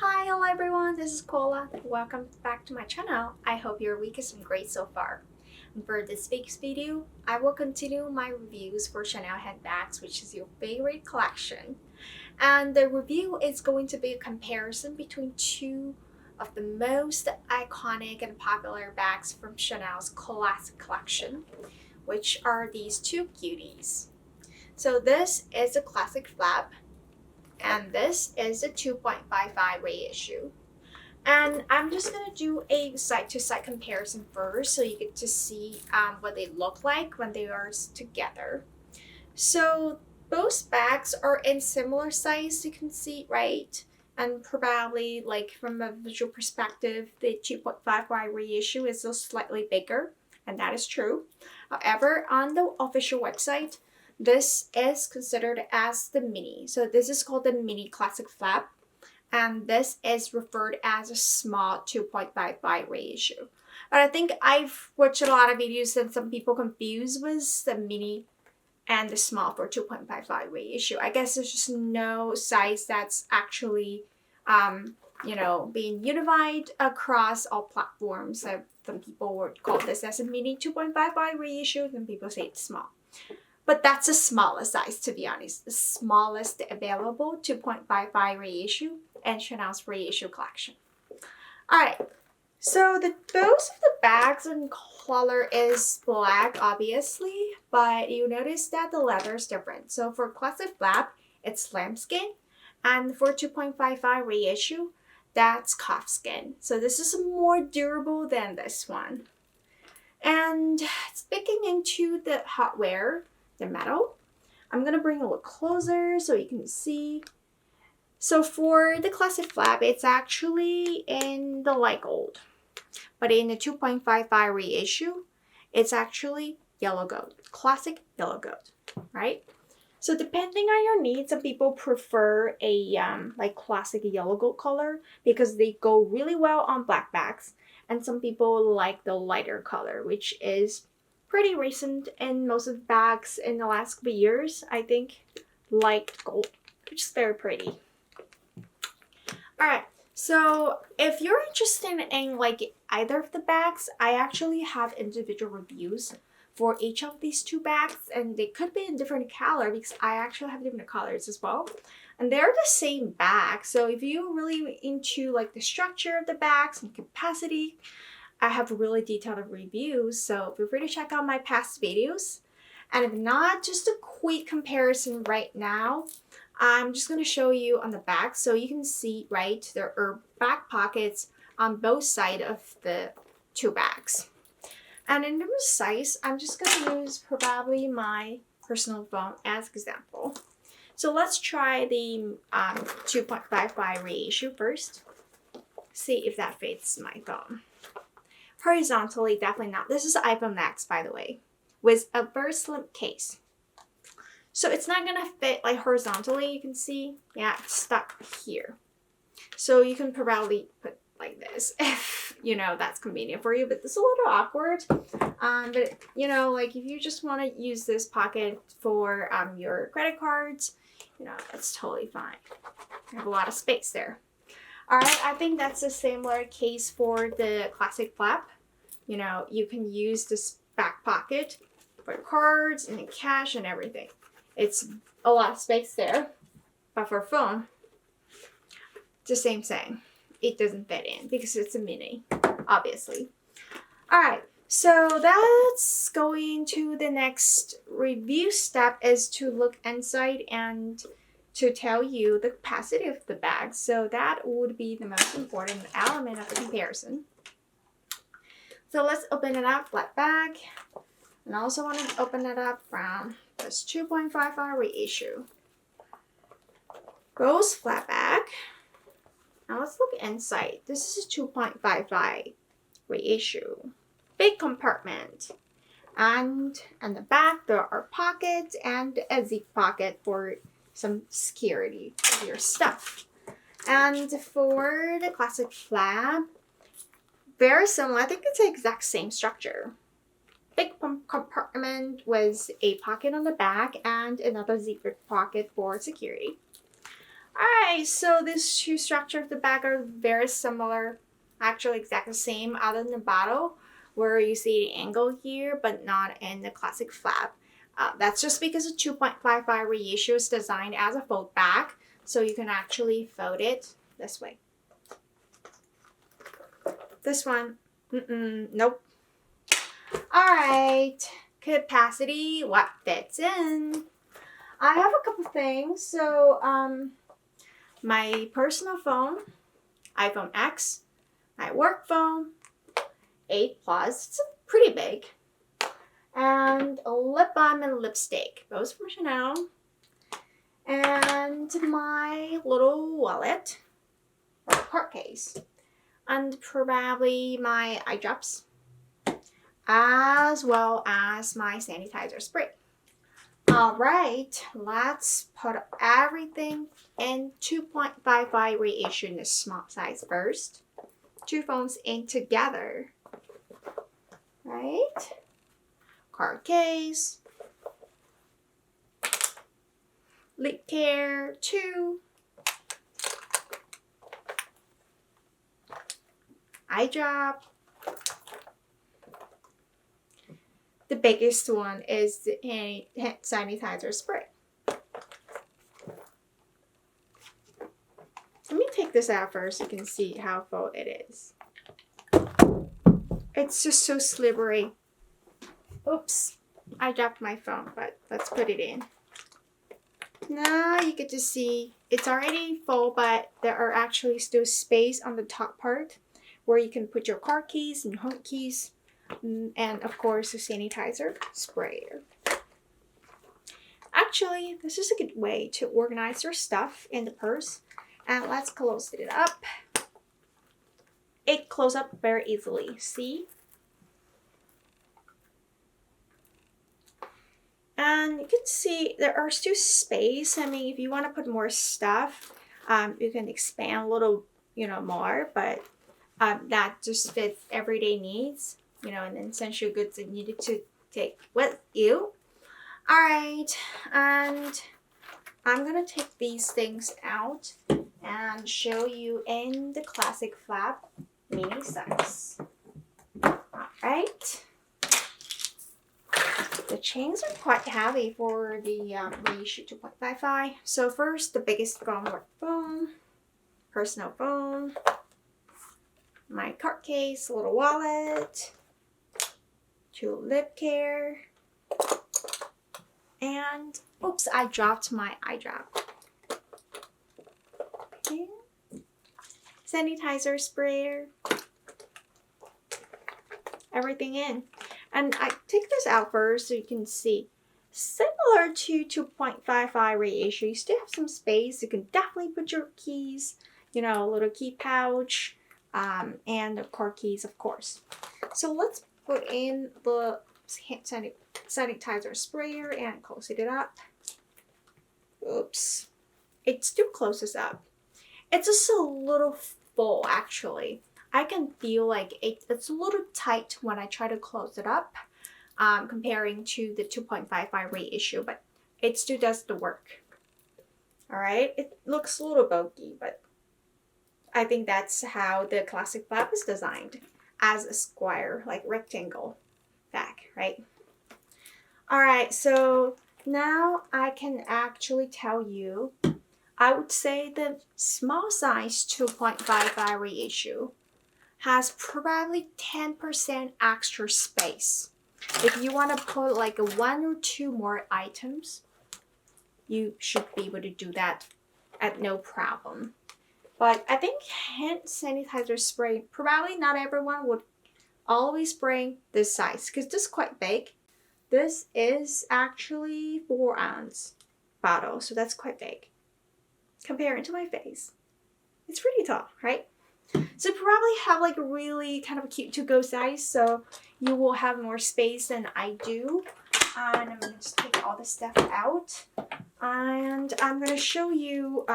Hi, hello everyone, this is Koala. Welcome back to my channel. I hope your week has been great so far. And for this week's video, I will continue my reviews for Chanel handbags, which is your favorite collection. And the review is going to be a comparison between two of the most iconic and popular bags from Chanel's classic collection, which are these two cuties. So this is a classic flap, and this is a 2.55 reissue. And I'm just gonna do a side-to-side comparison first so you get to see what they look like when they are together. So both bags are in similar size, you can see, right? And probably like from a visual perspective, the 2.55 reissue is still slightly bigger, and that is true. However, on the official website, this is considered as the mini. So this is called the mini classic flap, and this is referred as a small 2.55 reissue. But I think I've watched a lot of videos and some people confuse with the mini and the small for 2.55 reissue. I guess there's just no size that's actually being unified across all platforms. So some people would call this as a mini 2.55 reissue, some people say it's small. But that's the smallest size, to be honest. The smallest available 2.55 reissue and Chanel's reissue collection. Alright, so both of the bags and color is black, obviously, but you notice that the leather is different. So for classic flap, it's lambskin, and for 2.55 reissue, that's calfskin. So this is more durable than this one. And speaking into the hardware, the metal, I'm gonna bring a look closer so you can see. So for the classic flap, it's actually in the light gold, but in the 2.55 reissue, it's actually yellow gold, classic yellow gold, right? So depending on your needs, some people prefer a like classic yellow gold color because they go really well on black bags, and some people like the lighter color, which is pretty recent in most of the bags in the last couple years. I think light gold, which is very pretty. Alright, so if you're interested in like either of the bags, I actually have individual reviews for each of these two bags, and they could be in different color because I actually have different colors as well. And they're the same bag, so if you're really into like the structure of the bags and capacity, I have really detailed reviews, so feel free to check out my past videos. And if not, just a quick comparison right now. I'm just going to show you on the back so you can see, right, there are back pockets on both sides of the two bags. And in terms of size, I'm just going to use probably my personal phone as example. So let's try the 2.55 reissue first. See if that fits my phone. Horizontally, definitely not. This is the iPhone Max, by the way, with a very slim case. So it's not gonna fit like horizontally, you can see. Yeah, it's stuck here. So you can probably put like this if, that's convenient for you, but this is a little awkward. But, like if you just want to use this pocket for your credit cards, that's totally fine. You have a lot of space there. Alright, I think that's a similar case for the classic flap. You can use this back pocket for cards and cash and everything. It's a lot of space there. But for phone, it's the same thing. It doesn't fit in because it's a mini, obviously. Alright, so that's going to the next review step is to look inside and to tell you the capacity of the bag. So that would be the most important element of the comparison. So let's open it up, flat bag. And I also want to open it up from this 2.55 reissue. Both flat bag. Now let's look inside. This is a 2.55 reissue. Big compartment. And in the back there are pockets and a zip pocket for some security of your stuff. And for the classic flap, very similar. I think it's the exact same structure. Big compartment with a pocket on the back and another zipper pocket for security. Alright, so these two structure of the bag are very similar, actually exactly the same other than the bottle, where you see the angle here but not in the classic flap. That's just because the 2.55 reissue is designed as a fold bag, so you can actually fold it this way. This one, nope. Alright, capacity, what fits in? I have a couple things. So my personal phone, iPhone X, my work phone, 8 Plus, it's pretty big, and a lip balm and lipstick, both from Chanel, and my little wallet or card case, and probably my eye drops, as well as my sanitizer spray. Alright, let's put everything in 2.55 reissue in the small size first. Two phones in together. Right? Card case. Lip care 2. Eye drop. The biggest one is the hand sanitizer spray. Let me take this out first so you can see how full it is. It's just so slippery. Oops, I dropped my phone, but let's put it in. Now you get to see it's already full, but there are actually still space on the top part where you can put your car keys and home keys. And of course, a sanitizer sprayer. Actually, this is a good way to organize your stuff in the purse. And let's close it up. It closes up very easily. See? And you can see there are still space. I mean, if you want to put more stuff, you can expand a little, more. But that just fits everyday needs. And essential goods that you needed to take with you. Alright, and I'm gonna take these things out and show you in the classic flap mini size. Alright. The chains are quite heavy for the reissue 2.55. So first, the biggest phone, work phone, personal phone, my card case, little wallet, 2 lip care, and oops, I dropped my eye drop. Okay. Sanitizer sprayer, everything in. And I take this out first so you can see. Similar to 2.55 reissue, you still have some space. You can definitely put your keys, a little key pouch, and the car keys, of course. So let's put in the hand sanitizer sprayer and close it up. Oops. It still closes up. It's just a little full, actually. I can feel like it's a little tight when I try to close it up, comparing to the 2.55 reissue, but it still does the work. Alright? It looks a little bulky, but I think that's how the classic flap is designed. As a square, like rectangle bag, right? Alright, so now I can actually tell you, I would say the small size 2.55 reissue has probably 10% extra space. If you want to put like 1 or 2 more items, you should be able to do that at no problem. But I think hand sanitizer spray, probably not everyone would always bring this size because this is quite big. This is actually 4-ounce bottle, so that's quite big. Comparing to my face, it's pretty tall, right? So probably have like a really kind of a cute to-go size, so you will have more space than I do. And I'm going to just take all this stuff out. And I'm going to show you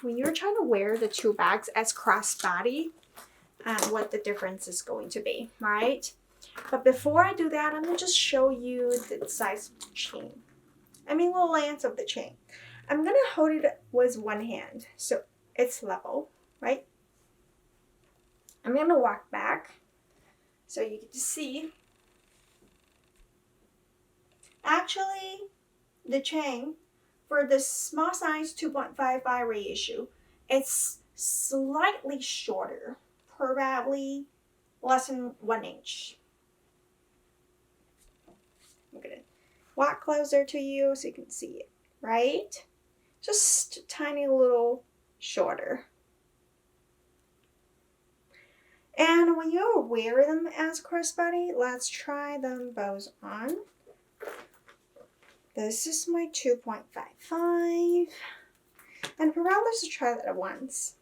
when you're trying to wear the 2 bags as crossbody and what the difference is going to be, right? But before I do that, I'm going to just show you the size of the chain. The length of the chain. I'm gonna hold it with one hand so it's level, right? I'm gonna walk back so you get to see. Actually, the chain for the small size 2.55 reissue, it's slightly shorter, probably less than 1 inch. I'm gonna walk closer to you so you can see it, right? Just a tiny little shorter. And when you wear them as crossbody, let's try them both on. This is my 2.55. And probably let's try that at once.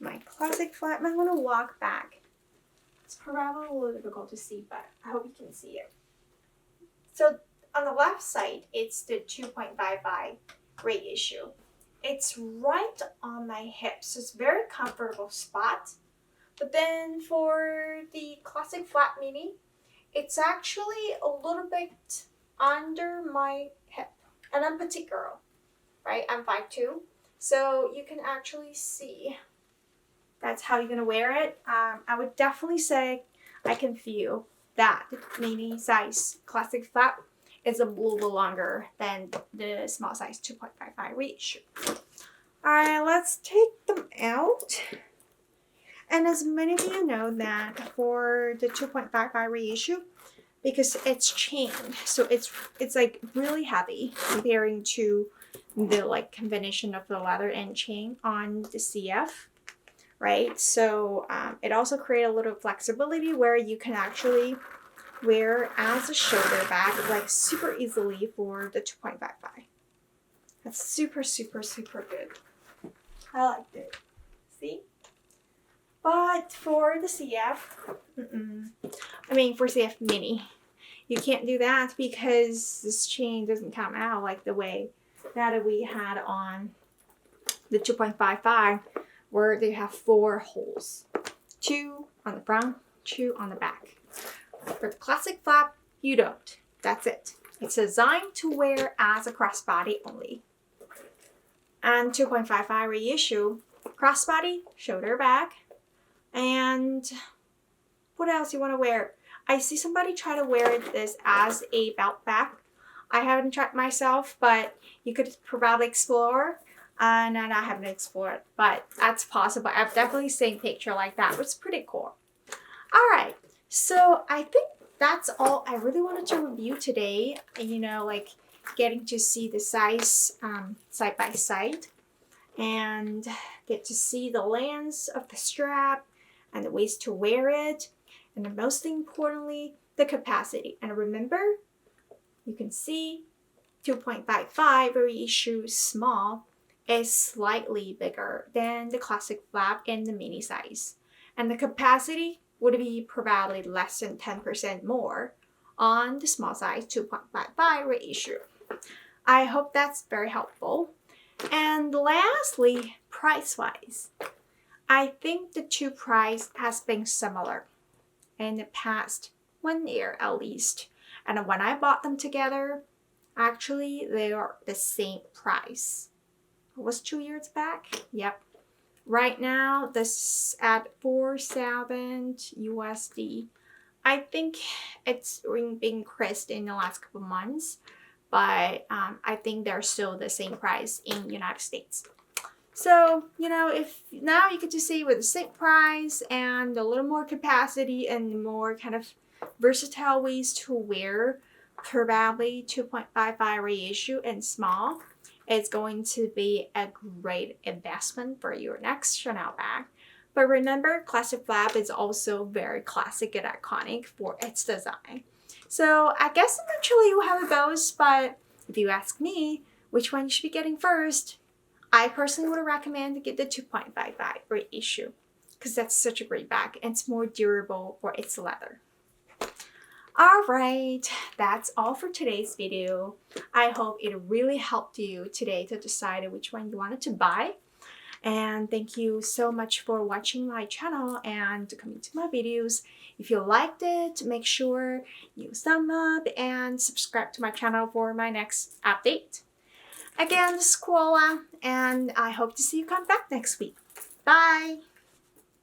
My classic flat, I'm gonna walk back. It's probably a little difficult to see, but I hope you can see it. So on the left side, it's the 2.55 reissue. It's right on my hips, so it's a very comfortable spot. But then for the classic flat mini, it's actually a little bit under my hip. And I'm a petite girl, right? I'm 5'2". So you can actually see that's how you're gonna wear it. I would definitely say I can feel that mini size classic flat is a little longer than the small size 2.55 reissue. Alright, let's take them out. And as many of you know that for the 2.55 reissue, because it's chain, so it's like really heavy comparing to the like combination of the leather and chain on the CF, right? So it also creates a little flexibility where you can actually wear as a shoulder bag like super easily for the 2.55. That's super, super, super good. I liked it. See? But for the CF, for CF Mini, you can't do that because this chain doesn't come out like the way that we had on the 2.55, where they have 4 holes. 2 on the front, 2 on the back. For the classic flap, you don't. That's it. It's designed to wear as a crossbody only. And 2.55 reissue, crossbody, shoulder bag, and what else you want to wear? I see somebody try to wear this as a belt bag. I haven't tried myself, but you could probably explore. And I haven't explored, but that's possible. I've definitely seen a picture like that, which is pretty cool. All right, so I think that's all I really wanted to review today. Like getting to see the size side by side and get to see the length of the strap and the ways to wear it, and the most importantly, the capacity. And remember, you can see 2.55 reissue small is slightly bigger than the classic flap in the mini size, and the capacity would be probably less than 10% more on the small size 2.55 reissue. I hope that's very helpful. And lastly, price-wise, I think the two price has been similar in the past 1 year at least. And when I bought them together, actually they are the same price. It was 2 years back. Yep. Right now, this at 4,000 USD. I think it's been increased in the last couple months, but I think they're still the same price in the United States. So, if now you get to see with the same price and a little more capacity and more kind of versatile ways to wear, probably 2.55 reissue and small, it's going to be a great investment for your next Chanel bag. But remember, classic flap is also very classic and iconic for its design. So I guess eventually you have both, but if you ask me which one you should be getting first, I personally would recommend to get the 2.55 reissue because that's such a great bag and it's more durable for its leather. Alright, that's all for today's video. I hope it really helped you today to decide which one you wanted to buy. And thank you so much for watching my channel and coming to my videos. If you liked it, make sure you thumb up and subscribe to my channel for my next update. Again, this is Koala, and I hope to see you come back next week. Bye!